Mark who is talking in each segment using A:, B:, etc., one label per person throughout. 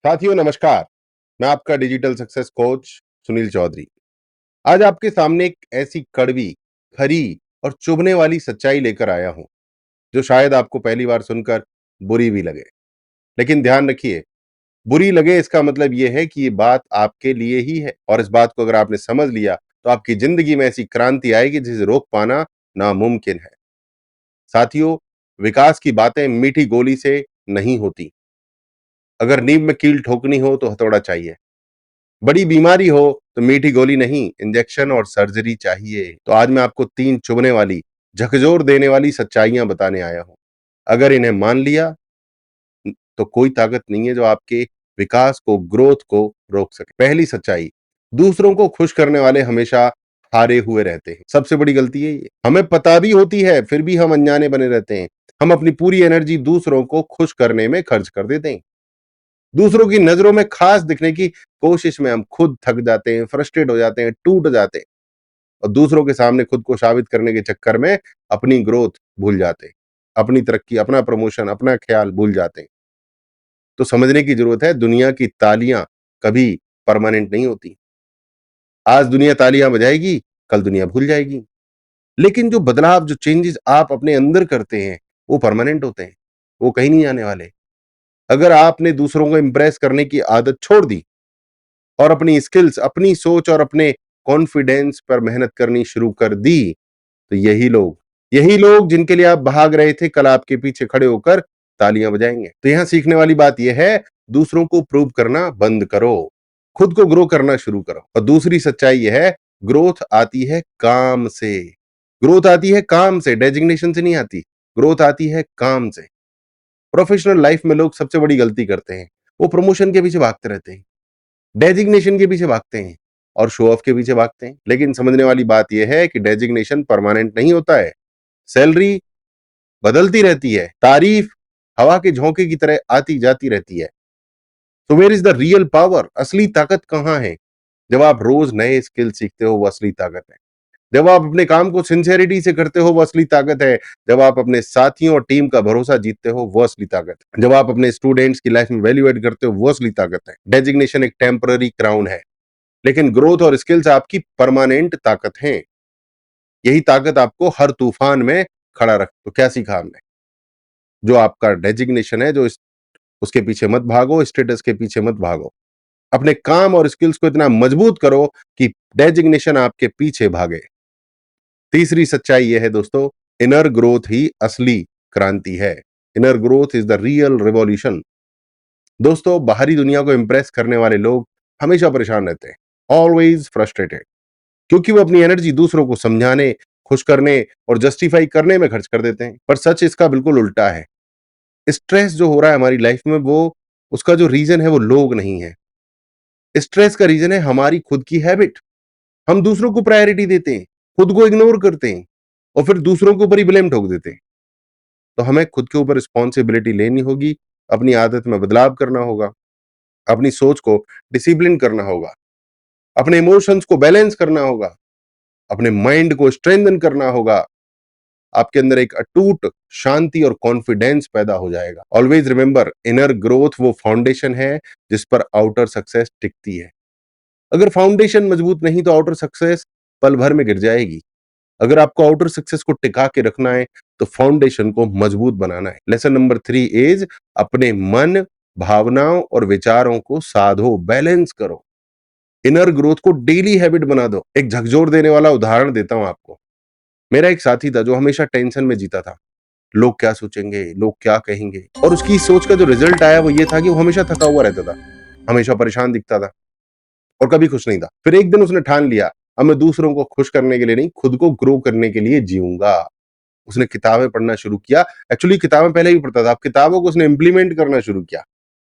A: साथियों नमस्कार। मैं आपका digital success coach Sunil Chaudhary. आज आपके सामने एक ऐसी कड़वी, खरी और चुभने वाली सच्चाई लेकर आया हूं, जो शायद आपको पहली बार सुनकर बुरी भी लगे। लेकिन ध्यान रखिए, बुरी लगे इसका मतलब यह है कि ये बात आपके लिए ही है और इस बात को अगर आपने समझ लिया, तो आपकी जिंदगी में ऐसी क्रांति आएगी जिसे रोक पाना नामुमकिन है। साथियों, विकास की बातें मीठी गोली से नहीं होती। अगर नींव में कील ठोकनी हो तो हथौड़ा चाहिए। बड़ी बीमारी हो तो मीठी गोली नहीं, इंजेक्शन और सर्जरी चाहिए। तो आज मैं आपको 3 चुभने वाली, झकझोर देने वाली सच्चाइयां बताने आया हूं। अगर इन्हें मान लिया तो कोई ताकत नहीं है जो आपके विकास को, ग्रोथ को रोक सके। पहली सच्चाई, दूसरों को खुश करने वाले हमेशा हारे हुए रहते हैं। सबसे बड़ी गलती है ये। हमें पता भी होती है, फिर भी हम अनजाने बने रहते हैं। हम अपनी पूरी एनर्जी दूसरों को खुश करने में खर्च कर देते हैं। दूसरों की नजरों में खास दिखने की कोशिश में हम खुद थक जाते हैं, फ्रस्ट्रेट हो जाते हैं, टूट जाते हैं और दूसरों के सामने खुद को साबित करने के चक्कर में अपनी ग्रोथ भूल जाते हैं, अपनी तरक्की, अपना प्रमोशन, अपना ख्याल भूल जाते हैं। तो समझने की जरूरत है, दुनिया की तालियां कभी परमानेंट नहीं होती। आज दुनिया तालियां बजाएगी, कल दुनिया भूल जाएगी। लेकिन जो बदलाव, जो चेंजेस आप अपने अंदर करते हैं, वो परमानेंट होते हैं, वो कहीं नहीं जाने वाले। अगर आपने दूसरों को इंप्रेस करने की आदत छोड़ दी और अपनी स्किल्स, अपनी सोच और अपने कॉन्फिडेंस पर मेहनत करनी शुरू कर दी, तो यही लोग जिनके लिए आप भाग रहे थे, कल आपके पीछे खड़े होकर तालियां बजाएंगे। तो यहां सीखने वाली बात यह है, दूसरों को प्रूव करना बंद करो, खुद को ग्रो करना शुरू करो। और दूसरी सच्चाई यह है, ग्रोथ आती है काम से। ग्रोथ आती है काम से, डेजिग्नेशन से नहीं आती। ग्रोथ आती है काम से। प्रोफेशनल लाइफ में लोग सबसे बड़ी गलती करते हैं, वो प्रमोशन के पीछे भागते रहते हैं, डेजिग्नेशन के पीछे भागते हैं और शो ऑफ के पीछे भागते हैं। लेकिन समझने वाली बात यह है कि डेजिग्नेशन परमानेंट नहीं होता है। सैलरी बदलती रहती है, तारीफ हवा के झोंके की तरह आती जाती रहती है। तो where is the real power? असली ताकत कहां है? जब आप रोज नए स्किल सीखते हो, वो असली ताकत है। जब आप अपने काम को सिंसेरिटी से करते हो, वो असली ताकत है। जब आप अपने साथियों और टीम का भरोसा जीतते हो, वो असली ताकत है। जब आप अपने स्टूडेंट्स की लाइफ में वैल्यू एड करते हो, वो असली ताकत है। डेजिग्नेशन एक टेम्पररी क्राउन है, लेकिन ग्रोथ और स्किल्स आपकी परमानेंट ताकत हैं। यही ताकत आपको हर तूफान में खड़ा रख। तो क्या सीखा हमने? जो आपका डेजिग्नेशन है, उसके पीछे मत भागो, स्टेटस के पीछे मत भागो। अपने काम और स्किल्स को इतना मजबूत करो कि डेजिग्नेशन आपके पीछे भागे। तीसरी सच्चाई यह है दोस्तों, इनर ग्रोथ ही असली क्रांति है। Inner growth is the real revolution. दोस्तों, बाहरी दुनिया को इंप्रेस करने वाले लोग हमेशा परेशान रहते हैं, ऑलवेज फ्रस्ट्रेटेड, क्योंकि वो अपनी एनर्जी दूसरों को समझाने, खुश करने और जस्टिफाई करने में खर्च कर देते हैं। पर सच इसका बिल्कुल उल्टा है। स्ट्रेस जो हो रहा है हमारी लाइफ में, वो उसका जो रीजन है वो लोग नहीं है। स्ट्रेस का रीजन है हमारी खुद की हैबिट। हम दूसरों को प्रायोरिटी देते हैं, खुद को इग्नोर करते हैं और फिर दूसरों के ऊपर ही ब्लेम ठोक देते हैं। तो हमें खुद के ऊपर रिस्पॉन्सिबिलिटी लेनी होगी, अपनी आदत में बदलाव करना होगा, अपनी सोच को डिसिप्लिन करना होगा, अपने इमोशंस को बैलेंस करना होगा, अपने माइंड को स्ट्रेंथन करना होगा। आपके अंदर एक अटूट शांति और कॉन्फिडेंस पैदा हो जाएगा। ऑलवेज रिमेंबर, इनर ग्रोथ वो फाउंडेशन है जिस पर आउटर सक्सेस टिकती है। अगर फाउंडेशन मजबूत नहीं तो आउटर सक्सेस पल भर में गिर जाएगी। अगर आपको आउटर सक्सेस को टिका के रखना है तो फाउंडेशन को मजबूत बनाना है। लेसन नंबर 3 इज, अपने मन, भावनाओं और विचारों को साधो, बैलेंस करो। इनर ग्रोथ को डेली हैबिट बना दो। एक झकझोर देने वाला उदाहरण देता हूं आपको। मेरा एक साथी था जो हमेशा टेंशन में जीता था। लोग क्या सोचेंगे, लोग क्या कहेंगे, और उसकी सोच का जो रिजल्ट आया वो ये था कि वो हमेशा थका हुआ रहता था, हमेशा परेशान दिखता था और कभी खुश नहीं था। फिर एक दिन उसने ठान लिया, अब मैं दूसरों को खुश करने के लिए नहीं, खुद को ग्रो करने के लिए जीऊंगा। उसने किताबें पढ़ना शुरू किया। एक्चुअली किताबें पहले भी पढ़ता था, अब किताबों को उसने इंप्लीमेंट करना शुरू किया,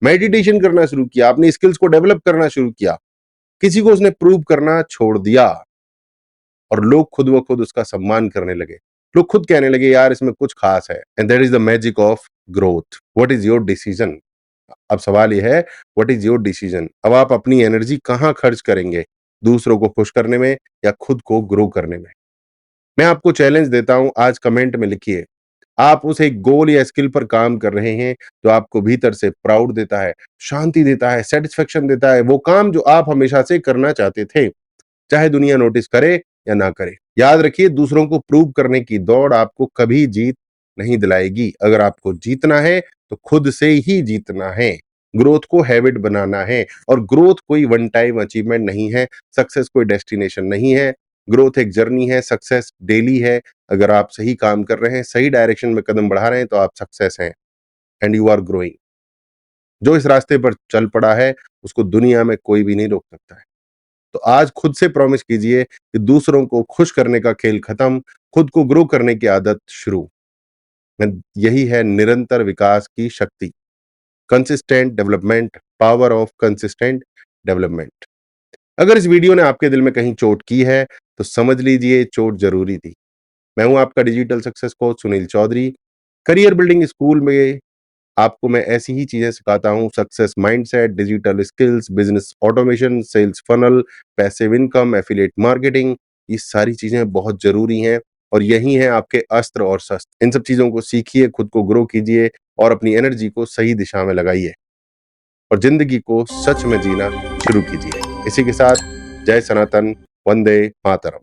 A: मेडिटेशन करना शुरू किया, अपनी स्किल्स को डेवलप करना शुरू किया। किसी को उसने प्रूव करना छोड़ दिया और लोग खुद ब खुद उसका सम्मान करने लगे। लोग खुद कहने लगे, यार इसमें कुछ खास है। And that is the magic of growth. What is your decision? अब सवाल यह है, व्हाट इज योर डिसीजन? अब आप अपनी एनर्जी कहां खर्च करेंगे, दूसरों को खुश करने में या खुद को ग्रो करने में? मैं आपको चैलेंज देता हूं, आज कमेंट में लिखिए, आप उस एक गोल या स्किल पर काम कर रहे हैं, जो आपको भीतर से प्राउड देता है, शांति देता है, सैटिस्फैक्शन देता है, वो काम जो आप हमेशा से करना चाहते थे, चाहे दुनिया नोटिस करे या ना करे। याद रखिए, दूसरों को प्रूव करने की दौड़ आपको कभी जीत नहीं दिलाएगी। अगर आपको जीतना है, तो खुद से ही जीतना है। ग्रोथ को हैबिट बनाना है और ग्रोथ कोई वन टाइम अचीवमेंट नहीं है, सक्सेस कोई डेस्टिनेशन नहीं है। ग्रोथ एक जर्नी है, सक्सेस डेली है। अगर आप सही काम कर रहे हैं, सही डायरेक्शन में कदम बढ़ा रहे हैं, तो आप सक्सेस हैं एंड यू आर ग्रोइंग। जो इस रास्ते पर चल पड़ा है, उसको दुनिया में कोई भी नहीं रोक सकता है। तो आज खुद से प्रॉमिस कीजिए कि दूसरों को खुश करने का खेल खत्म, खुद को ग्रो करने की आदत शुरू। यही है निरंतर विकास की शक्ति। Consistent development, power of consistent development. अगर इस वीडियो ने आपके दिल में कहीं चोट की है, तो समझ लीजिए चोट जरूरी थी। मैं हूं आपका digital success coach Sunil Chaudhary. Career building school में आपको मैं ऐसी ही चीजें सिखाता हूं, success mindset, digital skills, business automation, sales funnel, passive income, affiliate marketing. ये सारी चीजें बहुत जरूरी हैं और यही हैं आपके अस्त्र और शस्त्र। इन सब चीजों को सीखिए, खुद को ग्रो कीजिए और अपनी एनर्जी को सही दिशा में लगाइए और जिंदगी को सच में जीना शुरू कीजिए। इसी के साथ जय सनातन, वंदे मातरम।